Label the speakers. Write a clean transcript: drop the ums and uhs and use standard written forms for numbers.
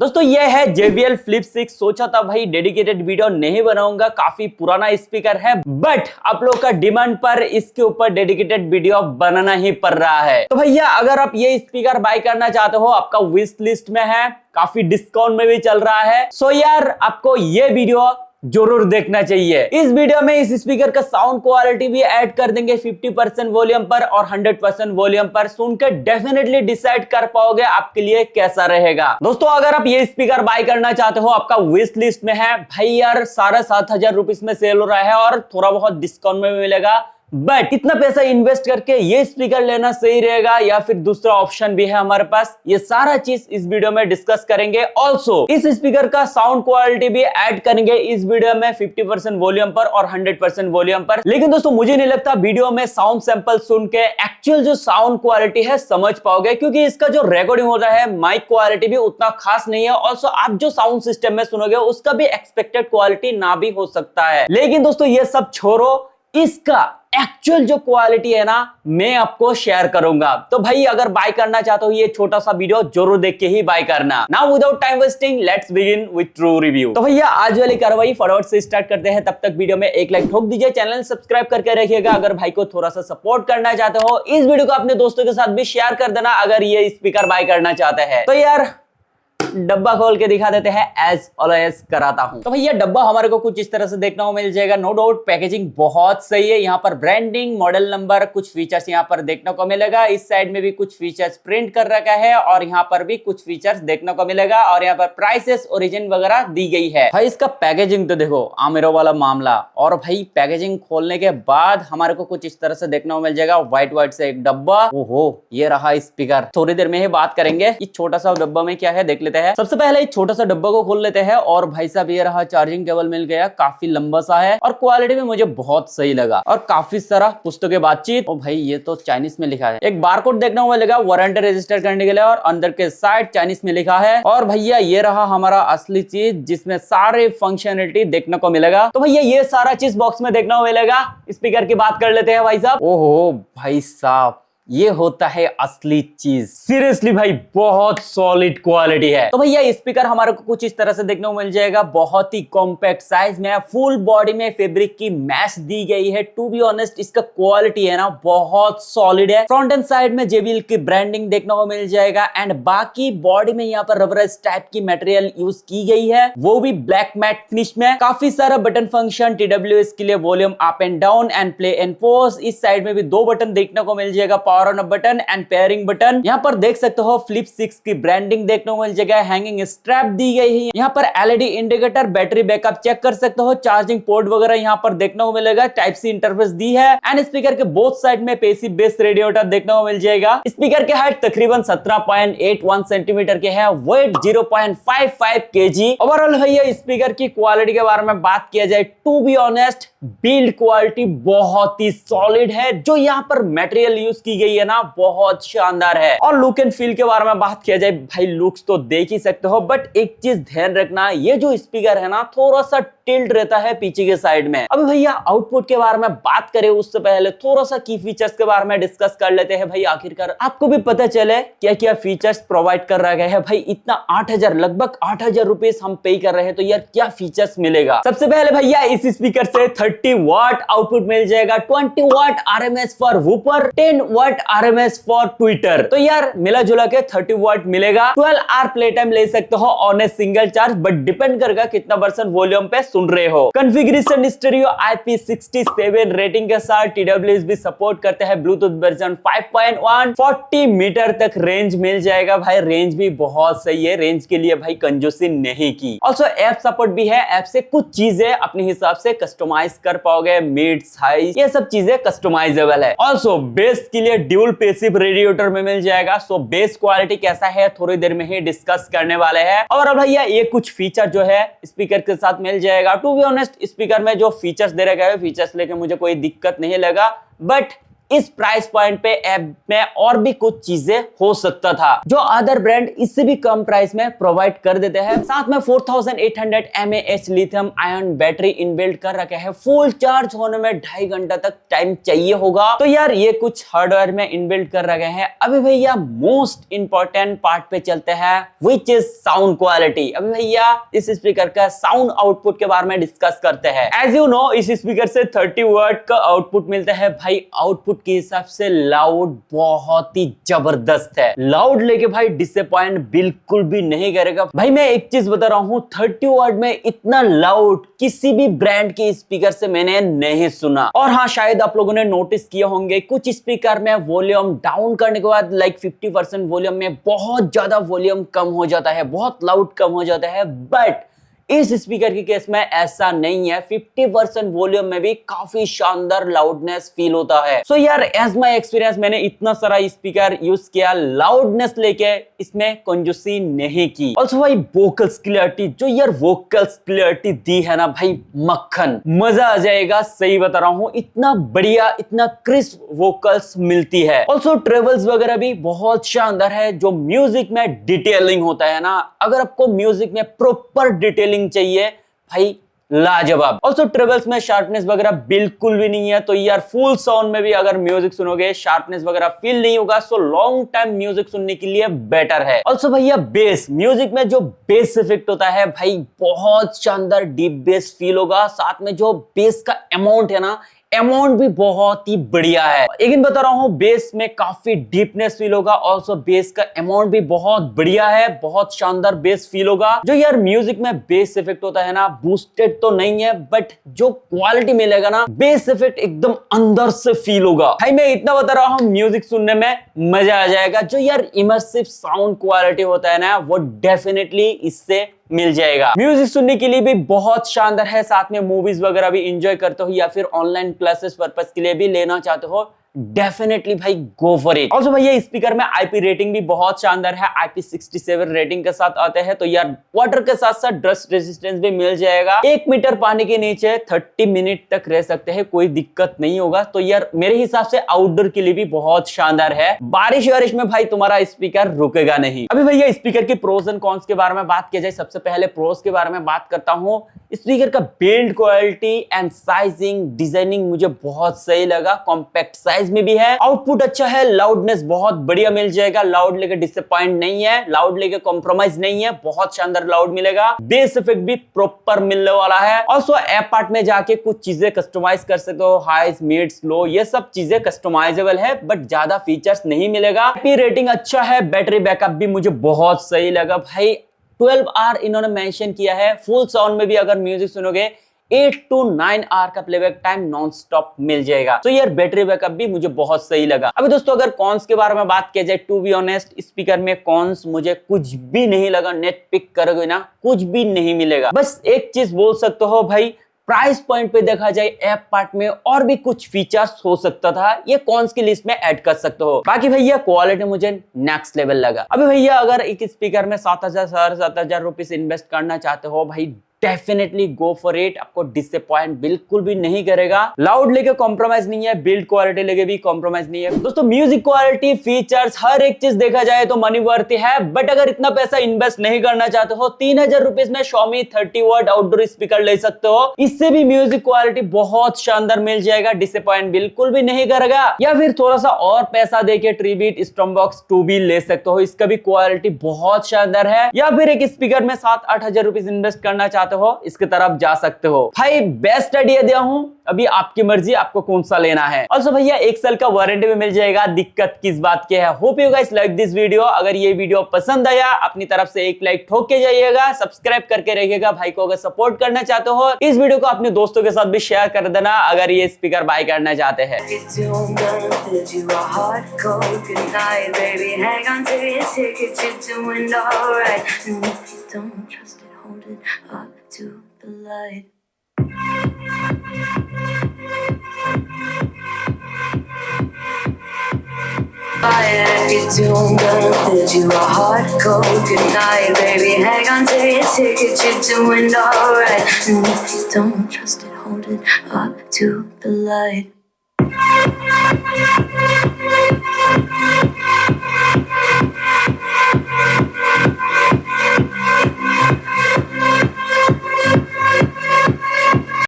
Speaker 1: दोस्तों ये है JBL Flip 6। सोचा था भाई डेडिकेटेड वीडियो नहीं बनाऊंगा, काफी पुराना स्पीकर है, बट आप लोग का डिमांड पर इसके ऊपर डेडिकेटेड वीडियो बनाना ही पड़ रहा है। तो भैया अगर आप ये स्पीकर बाय करना चाहते हो, आपका विश लिस्ट में है, काफी डिस्काउंट में भी चल रहा है, सो यार आपको ये वीडियो जरूर देखना चाहिए। इस वीडियो में इस स्पीकर का साउंड क्वालिटी भी ऐड कर देंगे 50% वॉल्यूम पर और 100% वॉल्यूम पर। सुनकर डेफिनेटली डिसाइड कर पाओगे आपके लिए कैसा रहेगा। दोस्तों अगर आप ये स्पीकर बाय करना चाहते हो, आपका विश लिस्ट में है, भाई यार 7,500 रुपीज में सेल हो रहा है और थोड़ा बहुत डिस्काउंट में भी मिलेगा, बट इतना पैसा इन्वेस्ट करके ये स्पीकर लेना सही रहेगा या फिर दूसरा ऑप्शन भी है हमारे पास, ये सारा चीज इस वीडियो में डिस्कस करेंगे। ऑल्सो इस स्पीकर का साउंड क्वालिटी भी ऐड करेंगे इस वीडियो में 50% वॉल्यूम पर और 100% वॉल्यूम पर। लेकिन दोस्तों मुझे नहीं लगता वीडियो में साउंड सैंपल सुन के एक्चुअल जो साउंड क्वालिटी है समझ पाओगे, क्योंकि इसका जो रिकॉर्डिंग होता है माइक क्वालिटी भी उतना खास नहीं है। ऑल्सो आप जो साउंड सिस्टम में सुनोगे उसका भी एक्सपेक्टेड क्वालिटी ना भी हो सकता है। लेकिन दोस्तों ये सब छोड़ो, इसका एक्चुअल जो क्वालिटी है ना मैं आपको शेयर करूंगा। तो भाई अगर बाय करना चाहते हो ये छोटा सा वीडियो जरूर देख के ही बाय करना। Now without time wasting let's begin with true review. तो भैया आज वाली कार्रवाई फटाफट से स्टार्ट करते हैं। तब तक वीडियो में एक लाइक ठोक दीजिए, चैनल सब्सक्राइब करके रखिएगा। अगर भाई को थोड़ा सा सपोर्ट करना चाहते हो, इस वीडियो को अपने दोस्तों के साथ भी शेयर कर देना अगर ये स्पीकर बाय करना चाहते हैं। तो यार डब्बा खोल के दिखा देते हैं, एज ऑलवेज कराता हूं। तो भैया डब्बा हमारे को कुछ इस तरह से देखने को मिल जाएगा। नो डाउट पैकेजिंग बहुत सही है। यहाँ पर ब्रांडिंग, मॉडल नंबर, कुछ फीचर्स यहाँ पर देखने को मिलेगा। इस साइड में भी कुछ फीचर्स प्रिंट कर रखा है और यहाँ पर भी कुछ फीचर्स देखने को मिलेगा और यहाँ पर प्राइसेस, ओरिजिन वगैरह दी गई है। भाई इसका पैकेजिंग तो देखो आमिरो वाला मामला। और भाई पैकेजिंग खोलने के बाद हमारे को कुछ इस तरह से देखने को मिल जाएगा। व्हाइट से एक डब्बा, ओहो ये रहा स्पीकर। थोड़ी देर में ही बात करेंगे इस छोटा सा डब्बा में क्या है देख लेते हैं। सबसे पहले इस छोटा सा डब्बा को खोल लेते हैं और भाई साहब ये रहा चार्जिंग केबल मिल गया, काफी लंबा सा है और क्वालिटी में मुझे बहुत सही लगा और काफी सारा पुस्तकें बातचीत। और भाई ये तो चाइनीज में लिखा है। एक बारकोड देखने को मिलेगा वारंटी रजिस्टर करने के लिए और अंदर के साइड चाइनीज में लिखा है। और भैया ये रहा हमारा असली चीज जिसमें सारे फंक्शनलिटी देखने को मिलेगा। तो भैया ये सारा चीज बॉक्स में देखने को मिलेगा। स्पीकर की बात कर लेते हैं भाई साहब। ओहो भाई साहब ये होता है असली चीज। सीरियसली भाई बहुत सॉलिड क्वालिटी है। तो भैया स्पीकर हमारे को कुछ इस तरह से देखने को मिल जाएगा। बहुत ही कॉम्पैक्ट साइज में, फुल बॉडी में फैब्रिक की मैश दी गई है। टू बी ऑनेस्ट इसका क्वालिटी है ना बहुत सॉलिड है। फ्रंट एंड साइड में JBL की ब्रांडिंग देखने को मिल जाएगा एंड बाकी बॉडी में यहाँ पर रबराइज टाइप की मटेरियल यूज की गई है, वो भी ब्लैक मैट फिनिश में। काफी सारा बटन फंक्शन, TWS के लिए volume up and down and play and pause. इस साइड में भी दो बटन देखने को मिल जाएगा, power on button and pairing button. यहाँ पर देख सकते हो Flip 6 की ब्रांडिंग देखने को मिल जाएगा। हैंगिंग स्ट्रैप दी गई है। यहाँ पर LED indicator, battery backup check कर सकते हो, चार्जिंग पोर्ट वगैरह यहाँ पर देखने को मिलेगा। टाइप सी इंटरफेस दी है एंड स्पीकर के बोथ साइड में पैसिव बेस रेडिएटर देखने को मिल जाएगा। स्पीकर के हाइट तकरीबन 17.81 सेंटीमीटर के है, वेट 0.55 kg। ओवरऑल भैया स्पीकर की क्वालिटी के बारे में बात किया जाए, to be honest build quality बहुत ही सॉलिड है। जो यहाँ पर मटेरियल यूज की गई है ना बहुत शानदार है। और लुक एंड फील के बारे में बात किया जाए, भाई लुक्स तो देख ही सकते हो, बट एक चीज ध्यान रखना, ये जो स्पीकर है ना थोड़ा सा टिल्ट रहता है पीछे के साइड में। अभी भैया आउटपुट के बारे में बात करें उससे पहले थोड़ा सा की फीचर्स के बारे में डिस्कस कर लेते हैं। भाई आखिरकार आपको भी पता चले क्या क्या फीचर्स प्रोवाइड कर रहा है। भाई इतना 8,000 लगभग 8,000 रुपीज हम पे कर रहे हैं, तो यार क्या फीचर्स मिलेगा। सबसे पहले भैया इस स्पीकर से 30 वाट आउटपुट मिल जाएगा, 20 watt RMS for woofer, 10 watt RMS for tweeter. तो यार मिला जुला के 30 वाट मिलेगा। 12 आवर प्ले टाइम ले सकते हो on a single charge, but depend करेगा कितना % वॉल्यूम पे सुन रहे हो। कॉन्फ़िगरेशन स्टीरियो IP67 रेटिंग के साथ TWS भी सपोर्ट करते हैं। ब्लूटूथ वर्जन 5.1, 40 मीटर तक रेंज मिल जाएगा। भाई रेंज भी बहुत सही है, रेंज के लिए भाई कंजूसी नहीं की। ऑल्सो ऐप सपोर्ट भी है, ऐप से कुछ चीजें अपने हिसाब से कस्टमाइज कर पाओगे, मिड साइज ये सब चीजें कस्टमाइजेबल है। ऑल्सो बेस के लिए ड्यूल पैसिव रेडिएटर में मिल जाएगा। सो बेस क्वालिटी कैसा है थोड़ी देर में ही डिस्कस करने वाले हैं। और अब भैया ये कुछ फीचर जो है स्पीकर के साथ मिल जाएगा। टू बी ऑनेस्ट स्पीकर में जो फीचर्स दे रखे हैं, फीचर्स लेके मुझे कोई दिक्कत नहीं लगा, बट इस प्राइस पॉइंट पे ऐप में और भी कुछ चीजें हो सकता था जो अदर ब्रांड इससे भी कम प्राइस में प्रोवाइड कर देते हैं। साथ में 4800 mAh lithium ion battery inbuilt कर रखे हैं। फुल चार्ज होने में 2.5 घंटा तक टाइम चाहिए होगा। तो यार ये कुछ हार्डवेयर में इनबिल्ट कर रखे हैं। अभी भैया मोस्ट इंपॉर्टेंट पार्ट पे चलते हैं, विच इज साउंड क्वालिटी। अभी भैया इस स्पीकर का साउंड आउटपुट के बारे में डिस्कस करते हैं। एज यू नो इस स्पीकर से 30 वाट का आउटपुट मिलता है। भाई आउटपुट के हिसाब से लाउड बहुत ही जबरदस्त है। लाउड लेके भाई डिसअपॉइंट बिल्कुल भी नहीं करेगा। भाई मैं एक चीज बता रहा हूँ, 30 वाट में इतना लाउड किसी भी ब्रांड के स्पीकर से मैंने नहीं सुना। और हाँ, शायद आप लोगों ने नोटिस किया होंगे कुछ स्पीकर में वॉल्यूम डाउन करने के बाद लाइक 50% वॉल्यूम में बहुत ज्यादा वॉल्यूम कम हो जाता है, बहुत लाउड कम हो जाता है। बट इस स्पीकर के केस में ऐसा नहीं है। 50% वॉल्यूम में भी काफी शानदार लाउडनेस फील होता है। सो यार एज माय एक्सपीरियंस मैंने इतना सारा स्पीकर यूज किया, लाउडनेस लेके इसमें कंजूसी नहीं की। ऑल्सो भाई वोकल्स क्लियरिटी, जो यार वोकल्स क्लियरिटी दी है ना भाई, मक्खन, मजा आ जाएगा। सही बता रहा हूँ, इतना बढ़िया, इतना क्रिस्प वोकल्स मिलती है। ऑल्सो ट्रेवल्स वगैरह भी बहुत शानदार है। जो म्यूजिक में डिटेलिंग होता है ना, अगर आपको म्यूजिक में प्रॉपर डिटेलिंग चाहिए भाई, लाजवाब। ऑल्सो ट्रेवल्स में शार्पनेस वगैरह बिल्कुल भी नहीं है। तो यार फुल साउंड में भी अगर म्यूजिक सुनोगे शार्पनेस वगैरह फील नहीं होगा। सो लॉन्ग टाइम म्यूजिक सुनने के लिए बेटर है। ऑल्सो भैया बेस, म्यूजिक में जो बेस इफेक्ट होता है भाई, बहुत शानदार डीप बेस फील होगा। साथ में जो बेस का अमाउंट है ना, अमाउंट भी बहुत ही बढ़िया है। लेकिन बता रहा हूँ बेस में काफी डीपनेस फील होगा। ऑल्सो बेस का अमाउंट भी बहुत बढ़िया है, बहुत शानदार बेस फील होगा। जो यार म्यूजिक में बेस इफेक्ट होता है ना, बूस्टेड तो नहीं है, बट जो क्वालिटी मिलेगा ना, बेस इफेक्ट एकदम अंदर से फील होगा। भाई मैं इतना बता रहा हूँ, म्यूजिक सुनने में मजा आ जाएगा। जो यार इमर्सिव साउंड क्वालिटी होता है ना, वो डेफिनेटली इससे मिल जाएगा। म्यूजिक सुनने के लिए भी बहुत शानदार है। साथ में मूवीज वगैरह भी एंजॉय करते हो या फिर ऑनलाइन क्लासेस पर्पस के लिए भी लेना चाहते हो, डेफिनेटली भाई गो फॉर इट। ऑल्सो भैया स्पीकर में आईपी रेटिंग भी बहुत शानदार है। IP67 रेटिंग के साथ आते हैं। तो यार वाटर के साथ साथ डस्ट रेजिस्टेंस भी मिल जाएगा। 1 मीटर पानी के नीचे 30 मिनट तक रह सकते हैं, कोई दिक्कत नहीं होगा। तो यार मेरे हिसाब से आउटडोर के लिए भी बहुत शानदार है। बारिश वारिश में भाई तुम्हारा स्पीकर रुकेगा नहीं। अभी भैया स्पीकर के प्रोस एंड कॉन्स के बारे में बात किया जाए, सबसे पहले प्रोस के बारे में बात करता हूँ। स्पीकर का build quality and sizing, designing मुझे बहुत सही लगा। कॉम्पैक्ट साइज में भी है, आउटपुट अच्छा है, लाउडनेस बहुत बढ़िया मिल जाएगा। लाउड लेके डिसअपॉइंट नहीं है, लाउड लेके कॉम्प्रोमाइज नहीं है, बहुत शानदार लाउड मिलेगा। बेस इफेक्ट भी प्रॉपर मिलने वाला है। ऑल्सो ऐप पार्ट में जाके कुछ चीजें कस्टमाइज कर सकते हो, हाई मिड स्लो, ये सब चीजें कस्टमाइजेबल है, बट ज्यादा फीचर्स नहीं मिलेगा। आईपी रेटिंग अच्छा है, बैटरी बैकअप भी मुझे बहुत सही लगा भाई। 12 आवर इन्होंने मेंशन किया है। फुल साउंड में भी अगर म्यूजिक सुनोगे 8 to 9 आवर का प्लेबैक टाइम नॉन स्टॉप मिल जाएगा। तो यार बैटरी बैकअप भी मुझे बहुत सही लगा। अभी दोस्तों अगर कॉन्स के बारे में बात किया जाए, टू बी ऑनेस्ट स्पीकर में कॉन्स मुझे कुछ भी नहीं लगा। नेट पिक करोगे ना, कुछ भी नहीं मिलेगा। बस एक चीज बोल सकते हो भाई, प्राइस पॉइंट पे देखा जाए ऐप पार्ट में और भी कुछ फीचर्स हो सकता था, ये कॉन्स की लिस्ट में ऐड कर सकते हो। बाकी भैया क्वालिटी मुझे नेक्स्ट लेवल लगा। अभी भैया अगर एक स्पीकर में 7,000 7,000 रुपीस इन्वेस्ट करना चाहते हो भाई, डेफिनेटली गो फॉर इट। आपको डिसअपॉइंट बिल्कुल भी नहीं करेगा। लाउड लेके कॉम्प्रोमाइज नहीं है, बिल्ड क्वालिटी लेके भी कॉम्प्रोमाइज नहीं है। दोस्तों म्यूजिक क्वालिटी, फीचर्स, हर एक चीज देखा जाए तो मनी वर्थ है। बट अगर इतना पैसा इन्वेस्ट नहीं करना चाहते हो, 3,000 रुपीज में Xiaomi 30 वाट आउटडोर स्पीकर ले सकते हो। इससे भी म्यूजिक क्वालिटी बहुत शानदार मिल जाएगा, डिसअपॉइंट बिल्कुल भी नहीं करेगा। या फिर थोड़ा सा और पैसा देके ट्रीबीट स्टॉर्मबॉक्स 2 भी ले सकते हो, इसका भी क्वालिटी बहुत शानदार है। या फिर एक स्पीकर में 7-8 हजार रुपीज इन्वेस्ट करना चाहते हो, इसके तरफ जा सकते हो। भाई बेस्ट आइडिया दिया हूं, अभी आपकी मर्जी, आपको कौन सा लेना है। ऑल्सो भैया 1 साल का वारंटी भी मिल जाएगा। दिक्कत किस बात की है। Hope you guys like this video. अगर ये वीडियो पसंद आया, अपनी तरफ से एक लाइक ठोक के जाइएगा, सब्सक्राइब करके रहिएगा। भाई को अगर सपोर्ट करना चाहते हो, इस वीडियो को अपने दोस्तों के साथ भी शेयर कर देना अगर ये स्पीकर बाय करना चाहते हैं। To the light. If you do, I'm gonna bid you a hard cold goodnight, baby. Hang on to your ticket, you're doing alright. And if you don't trust it, hold it up to the light.